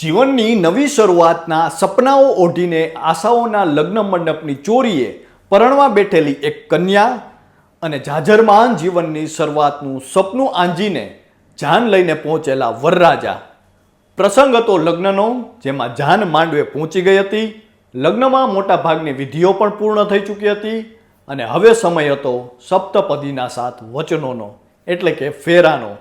જીવનની નવી શરૂઆતના સપનાઓ ઓઢીને આશાઓના લગ્ન મંડપની ચોરીએ પરણવા બેઠેલી એક કન્યા અને જાજરમાન જીવનની શરૂઆતનું સપનું આંજીને જાન લઈને પહોંચેલા વરરાજા. પ્રસંગ હતો લગ્નનો, જેમાં જાન માંડવે પહોંચી ગઈ હતી. લગ્નમાં મોટા ભાગની વિધિઓ પણ પૂર્ણ થઈ ચૂકી હતી અને હવે સમય હતો સપ્તપદીના 7 વચનોનો, એટલે કે ફેરાનો.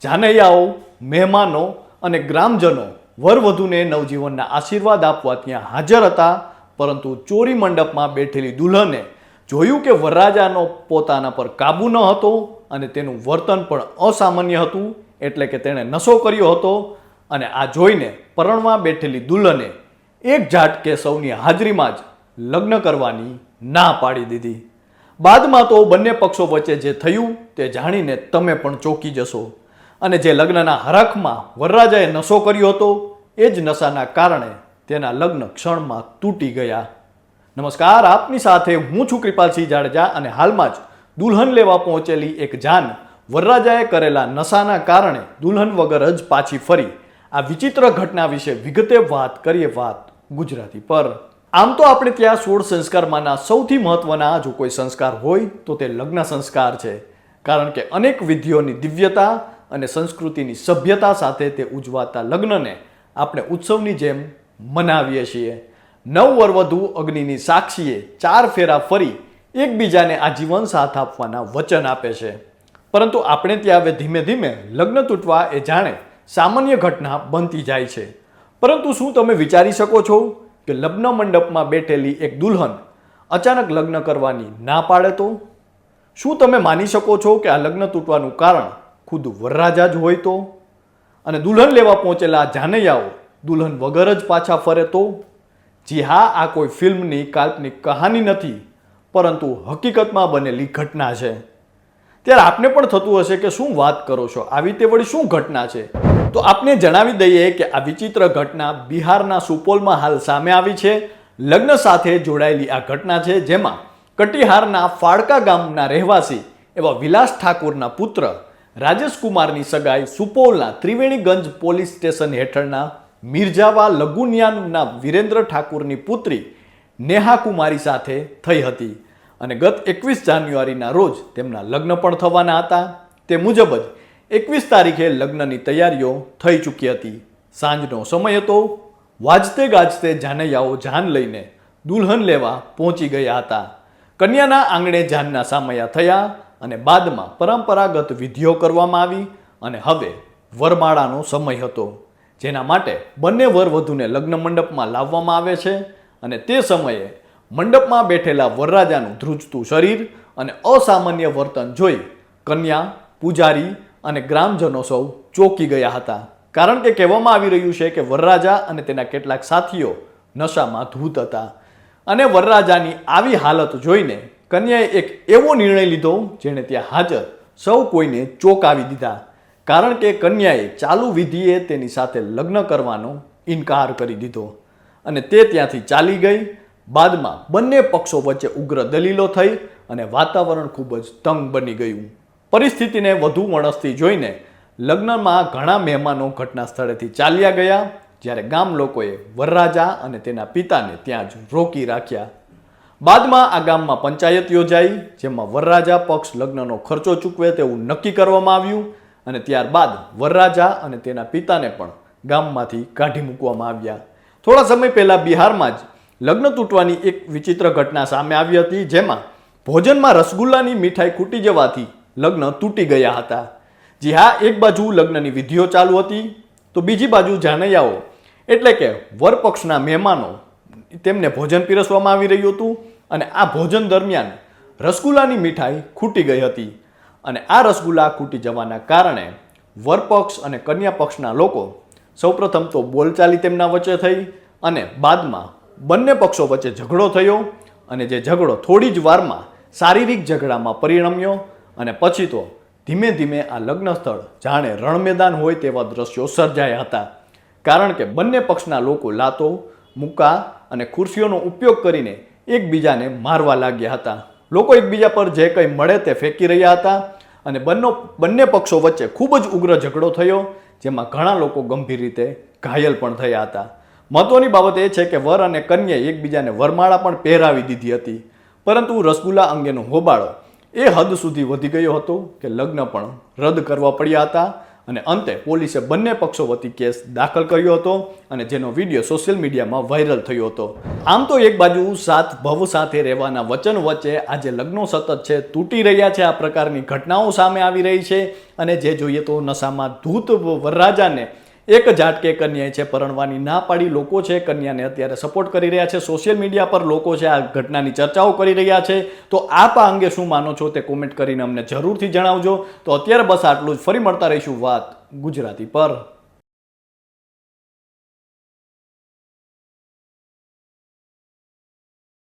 જાનૈયાઓ, મહેમાનો અને ગ્રામજનો વરવધુને નવજીવનના આશીર્વાદ આપવા ત્યાં હાજર હતા, પરંતુ ચોરી મંડપમાં બેઠેલી દુલ્હને જોયું કે વરરાજાનો પોતાના પર કાબુ ન હતો અને તેનું વર્તન પણ અસામાન્ય હતું, એટલે કે તેણે નશો કર્યો હતો. અને આ જોઈને પરણવા બેઠેલી દુલ્હને એક ઝાટકે સૌની હાજરીમાં જ લગ્ન કરવાની ના પાડી દીધી. બાદમાં તો બંને પક્ષો વચ્ચે જે થયું તે જાણીને તમે પણ ચોંકી જશો. અને જે લગ્નના હરખમાં વરરાજાએ નશો કર્યો હતો, એ જ નશાના કારણે તેના લગ્ન ક્ષણમાં તૂટી ગયા. નમસ્કાર, આપની સાથે હું છું કૃપાલસિંહ જાડેજા અને હાલમાં જ દુલ્હન લેવા પહોંચેલી એક જાન વરરાજાએ કરેલા નશાના કારણે દુલ્હન વગર જ પાછી ફરી આ વિચિત્ર ઘટના વિશે વિગતે વાત કરીએ. વાત ગુજરાતી પર. આમ તો આપણે ત્યાં 16 સંસ્કારમાંના સૌથી મહત્વના જો કોઈ સંસ્કાર હોય તો તે લગ્ન સંસ્કાર છે, કારણ કે અનેક વિધિઓની દિવ્યતા અને સંસ્કૃતિની સભ્યતા સાથે તે ઉજવાતા લગ્નને આપણે ઉત્સવની જેમ મનાવીએ છીએ. નવ વરવધુ અગ્નિની સાક્ષીએ 4 ફેરા ફરી એકબીજાને આજીવન સાથ આપવાના વચન આપે છે. પરંતુ આપણે ત્યાં હવે ધીમે ધીમે લગ્ન તૂટવા એ જાણે સામાન્ય ઘટના બનતી જાય છે. પરંતુ શું તમે વિચારી શકો છો કે લગ્ન મંડપમાં બેઠેલી એક દુલ્હન અચાનક લગ્ન કરવાની ના પાડે તો? શું તમે માની શકો છો કે આ લગ્ન તૂટવાનું કારણ ખુદ વરરાજા જ હોય તો? અને દુલ્હન લેવા પહોંચેલા જાનૈયાઓ દુલ્હન વગર જ પાછા ફરે તો? જી હા, આ કોઈ ફિલ્મની કાલ્પનિક કહાની નથી, પરંતુ હકીકતમાં બનેલી ઘટના છે. ત્યારે આપને પણ થતું હશે કે શું વાત કરો છો, આવી તે વળી શું ઘટના છે? તો આપને જણાવી દઈએ કે આ વિચિત્ર ઘટના બિહારના સુપોલમાં હાલ સામે આવી છે. લગ્ન સાથે જોડાયેલી આ ઘટના છે, જેમાં કટિહારના ફાળકા ગામના રહેવાસી એવા વિલાસ ઠાકોરના પુત્ર રાજેશ કુમારની સગાઈ સુપૌલના ત્રિવેણીગંજ પોલીસ સ્ટેશન હેઠળના મિર્જાવા લગુનિયાના વિરેન્દ્ર ઠાકુરની પુત્રી નેહા કુમારી સાથે થઈ હતી. અને ગત 21 જાન્યુઆરીના રોજ તેમના લગ્ન પણ થવાના હતા. તે મુજબ જ 21 તારીખે લગ્નની તૈયારીઓ થઈ ચૂકી હતી. સાંજનો સમય હતો. વાજતે ગાજતે જાનૈયાઓ જાન લઈને દુલ્હન લેવા પહોંચી ગયા હતા. કન્યાના આંગણે જાનના સામૈયા થયા અને બાદમાં પરંપરાગત વિધિઓ કરવામાં આવી અને હવે વરમાળાનો સમય હતો, જેના માટે બંને વરવધુને લગ્ન મંડપમાં લાવવામાં આવે છે. અને તે સમયે મંડપમાં બેઠેલા વરરાજાનું ધ્રુજતું શરીર અને અસામાન્ય વર્તન જોઈ કન્યા, પૂજારી અને ગ્રામજનો સૌ ચોંકી ગયા હતા, કારણ કે કહેવામાં આવી રહ્યું છે કે વરરાજા અને તેના કેટલાક સાથીઓ નશામાં ધૂત હતા. અને વરરાજાની આવી હાલત જોઈને કન્યાએ એક એવો નિર્ણય લીધો જેણે ત્યાં હાજર સૌ કોઈને ચોંકાવી દીધા, કારણ કે કન્યાએ ચાલુ વિધિએ તેની સાથે લગ્ન કરવાનો ઇનકાર કરી દીધો અને તે ત્યાંથી ચાલી ગઈ. બાદમાં બંને પક્ષો વચ્ચે ઉગ્ર દલીલો થઈ અને વાતાવરણ ખૂબ જ તંગ બની ગયું. પરિસ્થિતિને વધુ વણસતી જોઈને લગ્નમાં ઘણા મહેમાનો ઘટના સ્થળેથી ચાલ્યા ગયા, જ્યારે ગામ લોકોએ વરરાજા અને તેના પિતાને ત્યાં જ રોકી રાખ્યા. બાદમાં આ ગામમાં પંચાયત યોજાઈ, જેમાં વરરાજા પક્ષ લગ્નનો ખર્ચો ચૂકવે તેવું નક્કી કરવામાં આવ્યું અને ત્યારબાદ વરરાજા અને તેના પિતાને પણ ગામમાંથી કાઢી મૂકવામાં આવ્યા. થોડા સમય પહેલા બિહારમાં જ લગ્ન તૂટવાની એક વિચિત્ર ઘટના સામે આવી હતી, જેમાં ભોજનમાં રસગુલ્લાની મીઠાઈ ખૂટી જવાથી લગ્ન તૂટી ગયા હતા. જી હા, એક બાજુ લગ્નની વિધિઓ ચાલુ હતી તો બીજી બાજુ જાનૈયાઓ એટલે કે વરપક્ષના મહેમાનો તેમને ભોજન પીરસવામાં આવી રહ્યું હતું અને આ ભોજન દરમિયાન રસગુલ્લાની મીઠાઈ ખૂટી ગઈ હતી. અને આ રસગુલ્લા ખૂટી જવાના કારણે વરપક્ષ અને કન્યા પક્ષના લોકો સૌપ્રથમ તો બોલચાલી તેમના વચ્ચે થઈ અને બાદમાં બંને પક્ષો વચ્ચે ઝઘડો થયો અને જે ઝઘડો થોડી જ વારમાં શારીરિક ઝઘડામાં પરિણમ્યો અને પછી તો ધીમે ધીમે આ લગ્ન સ્થળ જાણે રણમેદાન હોય તેવા દ્રશ્યો સર્જાયા હતા, કારણ કે બંને પક્ષના લોકો લાતો, મુક્કા અને ખુરશીઓનો ઉપયોગ કરીને એકબીજાને મારવા લાગ્યા હતા. લોકો એકબીજા પર જે કંઈ મળે તે ફેંકી રહ્યા હતા અને બંને પક્ષો વચ્ચે ખૂબ જ ઉગ્ર ઝઘડો થયો, જેમાં ઘણા લોકો ગંભીર રીતે ઘાયલ પણ થયા હતા. મહત્વની બાબત એ છે કે વર અને કન્યાએ એકબીજાને વરમાળા પણ પહેરાવી દીધી હતી, પરંતુ રસગુલ્લા અંગેનો હોબાળો એ હદ સુધી વધી ગયો હતો કે લગ્ન પણ રદ કરવા પડ્યા હતા અને અંતે પોલીસે બંને પક્ષો વતી કેસ દાખલ કર્યો હતો અને જેનો વિડીયો સોશિયલ મીડિયામાં વાયરલ થયો હતો. આમ તો એક બાજુ સાત ભવ સાથે રહેવાના વચન વચ્ચે આજે લગ્નો સતત છે તૂટી રહ્યા છે. આ પ્રકારની ઘટનાઓ સામે આવી રહી છે અને જે જોઈએ તો નશામાં ધૂત વરરાજાને એક ઝાટકે કન્યાએ છે પરણવાની ના પાડી. લોકો છે કન્યાને અત્યારે સપોર્ટ કરી રહ્યા છે. સોશિયલ મીડિયા પર લોકો છે આ ઘટનાની ચર્ચાઓ કરી રહ્યા છે. તો આપ આ અંગે શું માનો છો તે કોમેન્ટ કરીને અમને જરૂરથી જણાવજો. તો અત્યારે બસ આટલું જ. ફરી મળતા રહીશું વાત ગુજરાતી પર.